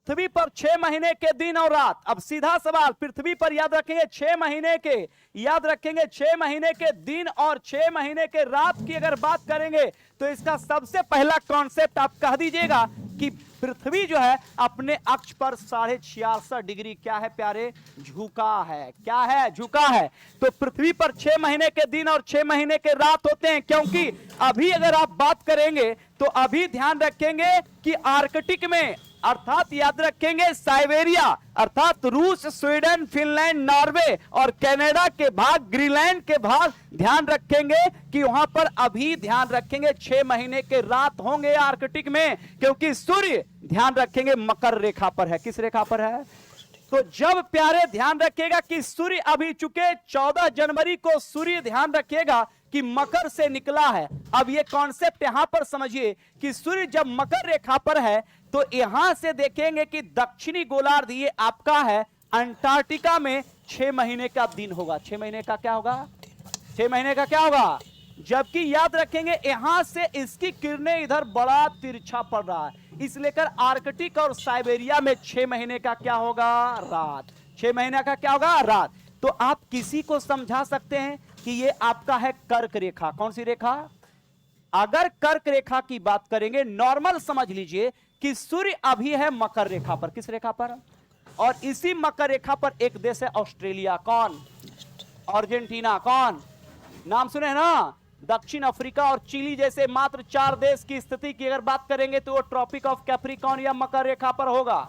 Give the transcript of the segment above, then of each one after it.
पृथ्वी पर 6 महीने के दिन और रात। अब सीधा सवाल, पृथ्वी पर याद रखेंगे 6 महीने के, याद रखेंगे 6 महीने के दिन और 6 महीने के रात की अगर बात करेंगे तो इसका सबसे पहला कॉन्सेप्ट आप कह दीजिएगा कि पृथ्वी जो है अपने अक्ष पर 66.5 डिग्री क्या है प्यारे, झुका है। क्या है? झुका है। तो पृथ्वी पर 6 महीने के दिन और 6 महीने के रात होते हैं, क्योंकि अभी अगर आप बात करेंगे तो अभी ध्यान रखेंगे कि आर्कटिक में, अर्थात याद रखेंगे साइबेरिया, अर्थात रूस, स्वीडन, फिनलैंड, नॉर्वे और कनाडा के भाग, ग्रीनलैंड के भाग, ध्यान रखेंगे कि वहां पर अभी ध्यान रखेंगे 6 महीने के रात होंगे आर्कटिक में, क्योंकि सूर्य ध्यान रखेंगे मकर रेखा पर है। किस रेखा पर है? तो जब प्यारे ध्यान रखिएगा कि सूर्य अभी चुके 14 जनवरी को सूर्य ध्यान रखिएगा कि मकर से निकला है। अब ये कॉन्सेप्ट यहां पर समझिए कि सूर्य जब मकर रेखा पर है तो यहां से देखेंगे कि दक्षिणी गोलार्ध ये आपका है अंटार्कटिका में 6 महीने का दिन होगा। 6 महीने का क्या होगा? 6 महीने का क्या होगा? जबकि याद रखेंगे यहां से इसकी किरणें इधर बड़ा तिरछा पड़ रहा है, इसलिए कर आर्कटिक और साइबेरिया में 6 महीने का क्या होगा? रात। 6 महीने का क्या होगा? रात। तो आप किसी को समझा सकते हैं कि ये आपका है कर्क रेखा। कौन सी रेखा? अगर कर्क रेखा की बात करेंगे, नॉर्मल समझ लीजिए कि सूर्य अभी है मकर रेखा पर। किस रेखा पर? और इसी मकर रेखा पर एक देश है ऑस्ट्रेलिया। कौन? अर्जेंटीना। कौन? नाम सुने हैं ना? दक्षिण अफ्रीका और चिली जैसे मात्र 4 देश की स्थिति की अगर बात करेंगे तो वो ट्रॉपिक ऑफ कैप्रिकॉर्न या मकर रेखा पर होगा।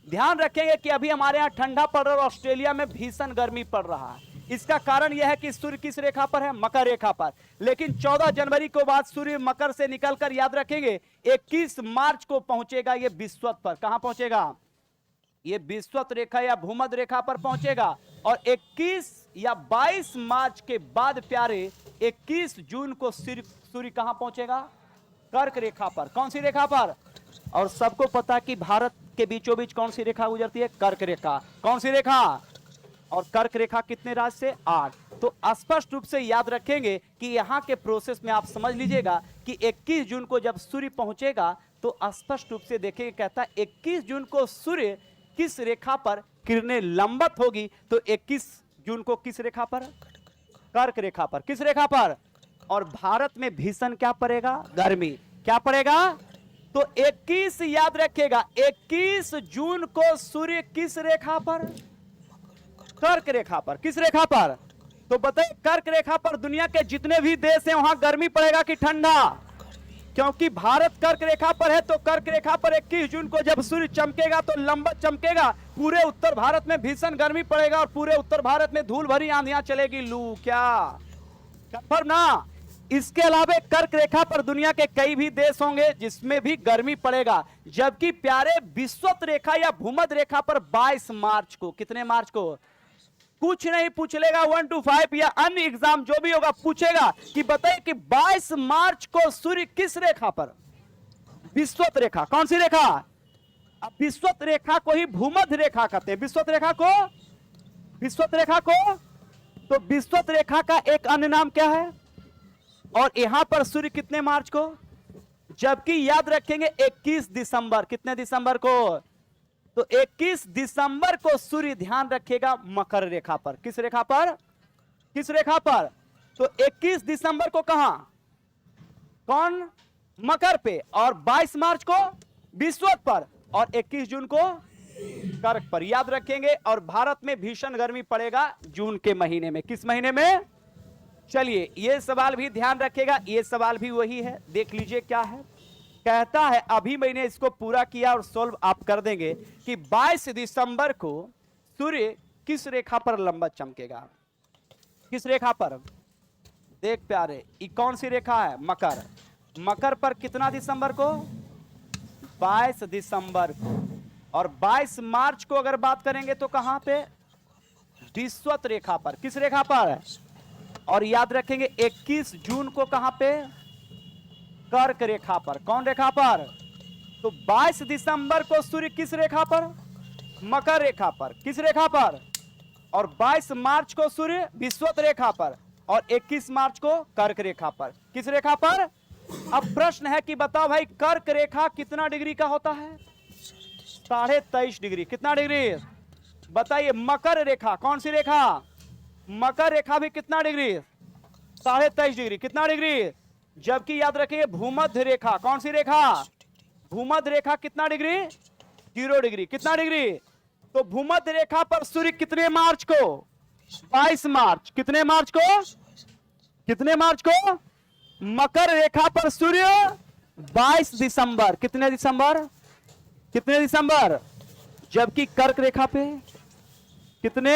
ध्यान रखेंगे कि अभी हमारे यहां ठंडा पड़ रहा है और ऑस्ट्रेलिया में भीषण गर्मी पड़ रहा है। इसका कारण यह है कि सूर्य किस रेखा पर है? मकर रेखा पर। लेकिन 14 जनवरी को बाद सूर्य मकर से निकलकर याद रखेंगे 21 मार्च को पहुंचेगा ये विषुवत पर। कहां पहुंचेगा? ये विषुवत रेखा या भूमध्य रेखा पर पहुंचेगा। और 21 या 22 मार्च के बाद प्यारे 21 जून को सूर्य कहां पहुंचेगा? कर्क रेखा पर। कौन सी रेखा पर? और सबको पता कि भारत के बीचों बीच कौन सी रेखा गुजरती है? कर्क रेखा। कौन सी रेखा? और कर्क रेखा कितने राशि से? 8। तो स्पष्ट रूप से याद रखेंगे कि यहां के प्रोसेस में आप समझ लीजिएगा कि 21 जून को जब सूर्य पहुंचेगा तो स्पष्ट रूप से देखेंगे, कहता है 21 जून को सूर्य किस रेखा पर किरणें लंबत होगी? तो 21 जून को किस रेखा पर? कर्क रेखा पर। किस रेखा पर? और भारत में भीषण क्या पड़ेगा? गर्मी। क्या पड़ेगा? तो 21 याद रखिएगा 21 जून को सूर्य किस रेखा पर? कर्क रेखा पर। किस रेखा पर? तो बताइए कर्क रेखा पर दुनिया के जितने भी देश हैं वहां गर्मी पड़ेगा कि ठंडा? क्योंकि भारत कर्क रेखा पर है तो कर्क रेखा पर 21 जून को जब सूर्य चमकेगा तो लंबत चमकेगा, पूरे उत्तर भारत में भीषण गर्मी पड़ेगा और पूरे उत्तर भारत में धूल भरी आंधियां चलेगी, लू। क्या कंफर्म ना? इसके अलावा कर्क रेखा पर दुनिया के कई भी देश होंगे जिसमें भी गर्मी पड़ेगा। जबकि प्यारे विषुवत रेखा या भूमध्य रेखा पर 22 मार्च को, कितने मार्च को? कुछ नहीं पूछ लेगा 1 to 5 या अन्य एग्जाम जो भी होगा पूछेगा कि बताइए कि 22 मार्च को सूर्य किस रेखा पर? विषुवत रेखा। कौन सी रेखा? अब विषुवत रेखा को ही भूमध्य रेखा कहते हैं। विषुवत रेखा को, विषुवत रेखा को, तो विषुवत रेखा का एक अन्य नाम क्या है? और यहां पर सूर्य कितने मार्च को? जबकि याद रखेंगे 21 दिसंबर। कितने दिसंबर को? तो 21 दिसंबर को सूर्य ध्यान रखेगा मकर रेखा पर। किस रेखा पर? किस रेखा पर? तो 21 दिसंबर को कहां? कौन? मकर पे। और 22 मार्च को विषुवत पर और 21 जून को कर्क पर। याद रखेंगे। और भारत में भीषण गर्मी पड़ेगा जून के महीने में। किस महीने में? चलिए ये सवाल भी ध्यान रखेगा, ये सवाल भी वही है, देख लीजिए क्या है। कहता है, अभी मैंने इसको पूरा किया और सोल्व आप कर देंगे कि 22 दिसंबर को सूर्य किस रेखा पर लंबत चमकेगा? किस रेखा पर? देख प्यारे, ये कौन सी रेखा है? मकर। मकर पर कितना दिसंबर को? 22 दिसंबर को। और 22 मार्च को अगर बात करेंगे तो कहां पे? विषुवत रेखा पर। किस रेखा पर? और याद रखेंगे 21 जून को कहां पे? कर्क रेखा पर। कौन रेखा पर? तो 22 दिसंबर को सूर्य किस रेखा पर? मकर रेखा पर। किस रेखा पर? और 22 मार्च को सूर्य विषुवत रेखा पर और 21 मार्च को कर्क रेखा पर। किस रेखा पर? अब प्रश्न है कि बताओ भाई कर्क रेखा कितना डिग्री का होता है? 23.5 डिग्री। कितना डिग्री बताइए? मकर रेखा, कौन सी रेखा? मकर रेखा भी कितना डिग्री? 23.5 डिग्री। कितना डिग्री? जबकि याद रखिए भूमध्य रेखा, कौन सी रेखा? भूमध्य रेखा कितना डिग्री? 0 डिग्री। कितना डिग्री? तो भूमध्य रेखा पर सूर्य कितने मार्च को? 22 मार्च। कितने मार्च को? कितने मार्च को? मकर रेखा पर सूर्य 22 दिसंबर। कितने दिसंबर? कितने दिसंबर? जबकि कर्क रेखा पे कितने?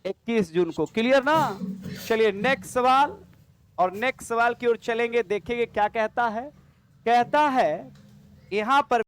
21 जून को। क्लियर ना? चलिए नेक्स्ट सवाल, और नेक्स्ट सवाल की ओर चलेंगे, देखेंगे क्या कहता है। कहता है यहां पर